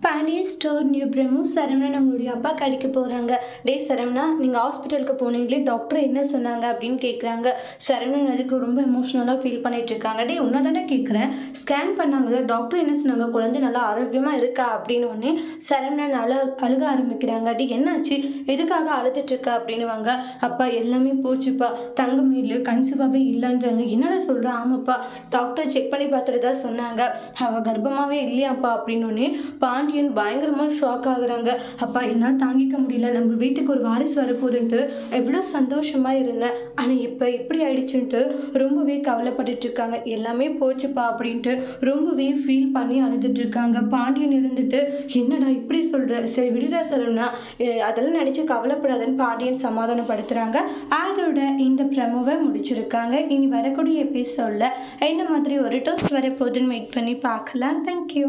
Pandian store new Prabhu Saravanan அவங்களுடைய அப்பா கடைக்கு போகிறாங்க. டே சரவணா, நீங்கள் ஹாஸ்பிட்டலுக்கு போனீங்களே, டாக்டர் என்ன சொன்னாங்க அப்படின்னு கேட்குறாங்க. சரவணன் அதுக்கு ரொம்ப எமோஷ்னலாக ஃபீல் பண்ணிட்டு இருக்காங்க. டே உன்னை தானே கேட்குறேன், ஸ்கேன் பண்ணாங்களே, டாக்டர் என்ன சொன்னாங்க, குழந்தை நல்லா ஆரோக்கியமாக இருக்கா அப்படின்னு உடனே சரவணன் அழுக ஆரம்பிக்கிறாங்க. டே என்னாச்சு, எதுக்காக அழுதுட்டு இருக்கா அப்படின்னுவாங்க. அப்பா எல்லாமே போச்சுப்பா, தங்கமயில் கன்சீவாகவே இல்லைன்றாங்க. என்னடா சொல்கிற? ஆமாப்பா, டாக்டர் செக் பண்ணி பார்த்துட்டு தான் சொன்னாங்க, அவள் கர்ப்பமாகவே இல்லையாப்பா அப்படின்னு பாண்டியன் பயங்கரமாக ஷாக் ஆகுறாங்க. அப்பா என்னால் தாங்கிக்க முடியல, நம்ம வீட்டுக்கு ஒரு வாரிசு வரப்போகுதுன்ட்டு எவ்வளோ சந்தோஷமாக இருந்தேன், ஆனால் இப்போ இப்படி ஆயிடுச்சுன்ட்டு ரொம்பவே கவலைப்பட்டுட்டு இருக்காங்க. எல்லாமே போச்சுப்பா அப்படின்ட்டு ரொம்பவே ஃபீல் பண்ணி அழுதுட்டு இருக்காங்க. பாண்டியன் இருந்துட்டு என்னடா இப்படி சொல்கிற, சரி விடுடா சரவணா, அதெல்லாம் நினச்சி கவலைப்படாதுன்னு பாண்டியன் சமாதானப்படுத்துகிறாங்க. அதோட இந்த ப்ரமோவை முடிச்சிருக்காங்க. இனி வரக்கூடிய எபிசோடில் என்ன மாதிரி ஒரு டோஸ்ட் வரப்போகுதுன்னு வெயிட் பண்ணி பார்க்கலாம். தேங்க்யூ.